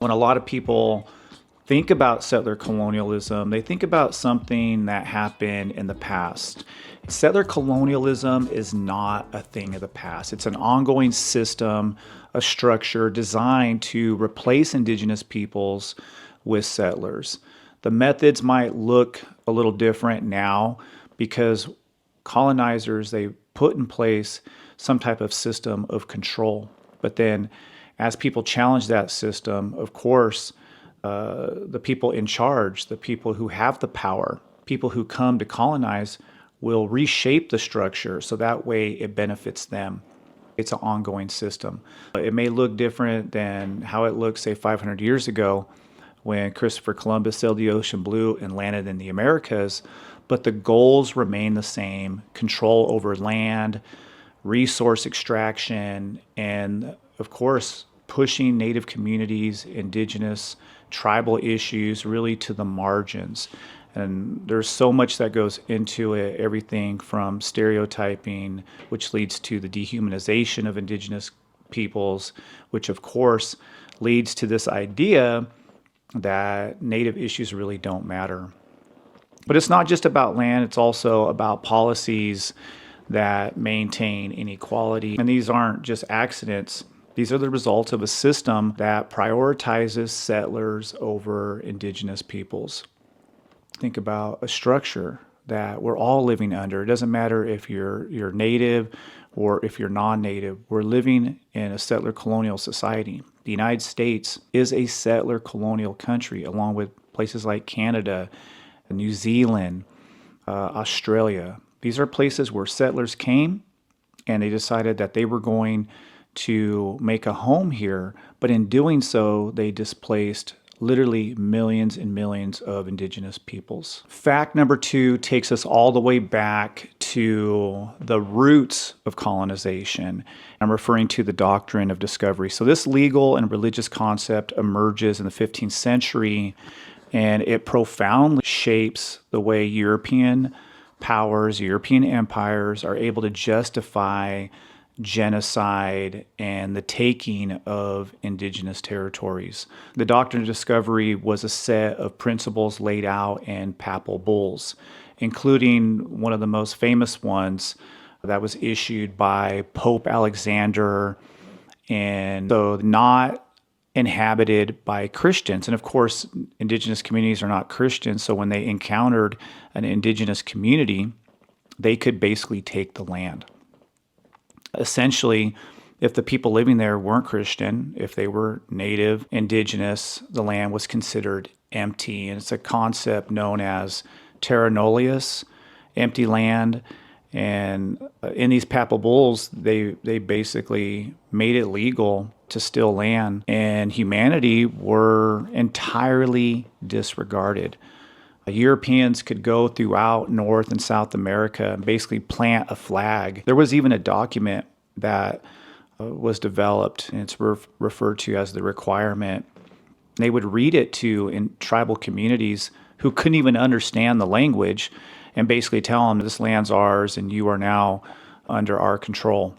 When a lot of people think about settler colonialism, they think about something that happened in the past. Settler colonialism is not a thing of the past. It's an ongoing system, a structure designed to replace indigenous peoples with settlers. The methods might look a little different now because colonizers, they put in place some type of system of control. But then as people challenge that system, of course, the people in charge, the people who have the power, people who come to colonize will reshape the structure so that way it benefits them. It's an ongoing system. It may look different than how it looked, say, 500 years ago when Christopher Columbus sailed the ocean blue and landed in the Americas, but the goals remain the same: control over land, resource extraction, and of course, pushing Native communities, indigenous, tribal issues really to the margins. And there's so much that goes into it, everything from stereotyping, which leads to the dehumanization of indigenous peoples, which of course leads to this idea that Native issues really don't matter. But it's not just about land, it's also about policies that maintain inequality. And these aren't just accidents. These are the results of a system that prioritizes settlers over indigenous peoples. Think about a structure that we're all living under. It doesn't matter if you're native or if you're non-native. We're living in a settler colonial society. The United States is a settler colonial country, along with places like Canada, New Zealand, Australia. These are places where settlers came and they decided that they were going to make a home here, but in doing so, they displaced literally millions and millions of indigenous peoples. Fact number 2 takes us all the way back to the roots of colonization. I'm referring to the Doctrine of Discovery. So this legal and religious concept emerges in the 15th century, and it profoundly shapes the way European powers, European empires are able to justify genocide and the taking of indigenous territories. The Doctrine of Discovery was a set of principles laid out in papal bulls, including one of the most famous ones that was issued by Pope Alexander, and so not inhabited by Christians. And of course, indigenous communities are not Christians, so when they encountered an indigenous community, they could basically take the land. Essentially, if the people living there weren't Christian, if they were native, indigenous, the land was considered empty. And it's a concept known as terra nullius, empty land. And in these papal bulls, they basically made it legal to steal land, and humanity were entirely disregarded. Europeans could go throughout North and South America and basically plant a flag. There was even a document that was developed, and it's referred to as the requirement. They would read it to in tribal communities who couldn't even understand the language and basically tell them, this land's ours and you are now under our control.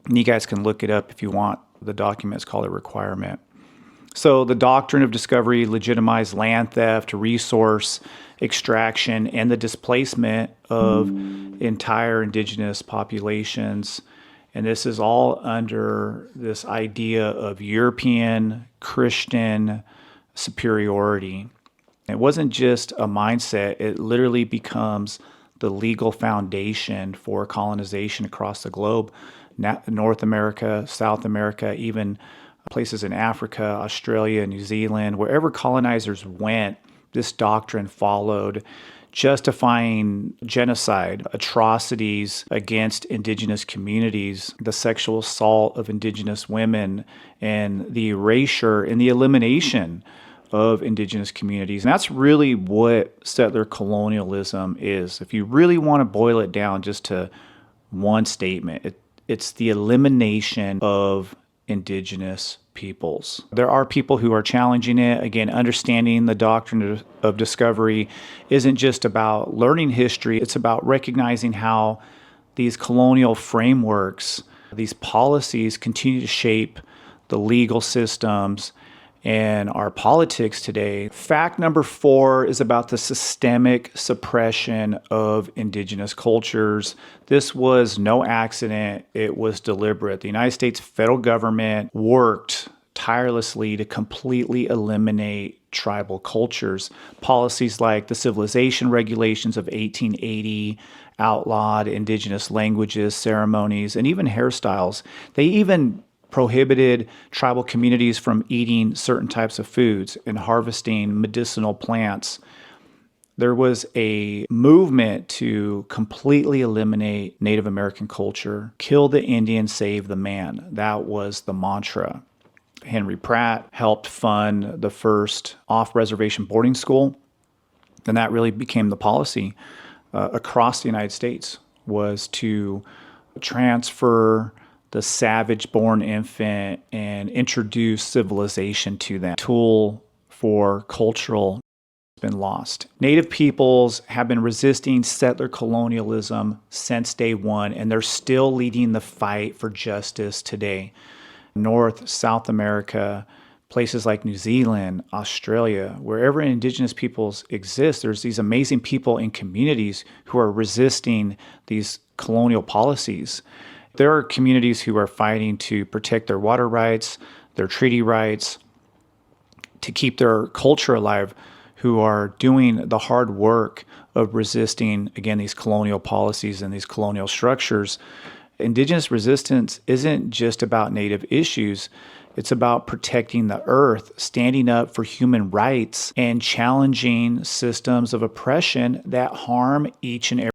And you guys can look it up if you want. The document is called a requirement. So the Doctrine of Discovery legitimized land theft, resource extraction, and the displacement of entire indigenous populations. And this is all under this idea of European Christian superiority. It wasn't just a mindset, it literally becomes the legal foundation for colonization across the globe. North America, South America, even places in Africa, Australia, New Zealand, wherever colonizers went, this doctrine followed, justifying genocide, atrocities against indigenous communities, the sexual assault of indigenous women, and the erasure and the elimination of indigenous communities. And that's really what settler colonialism is. If you really want to boil it down just to one statement, it's the elimination of indigenous peoples. There are people who are challenging it. Again, understanding the Doctrine of Discovery isn't just about learning history, it's about recognizing how these colonial frameworks, these policies continue to shape the legal systems in our politics today. Fact number 4 is about the systemic suppression of indigenous cultures. This was no accident. It was deliberate. The United States federal government worked tirelessly to completely eliminate tribal cultures. Policies like the Civilization Regulations of 1880 outlawed indigenous languages, ceremonies, and even hairstyles. They even prohibited tribal communities from eating certain types of foods and harvesting medicinal plants. There was a movement to completely eliminate Native American culture, kill the Indian, save the man. That was the mantra. Henry Pratt helped fund the first off-reservation boarding school, and that really became the policy across the United States, was to transfer the savage-born infant and introduce civilization to them. Tool for cultural has been lost. Native peoples have been resisting settler colonialism since day one, and they're still leading the fight for justice today. North, South America, places like New Zealand, Australia, wherever indigenous peoples exist, there's these amazing people in communities who are resisting these colonial policies. There are communities who are fighting to protect their water rights, their treaty rights, to keep their culture alive, who are doing the hard work of resisting, again, these colonial policies and these colonial structures. Indigenous resistance isn't just about Native issues. It's about protecting the earth, standing up for human rights, and challenging systems of oppression that harm each and every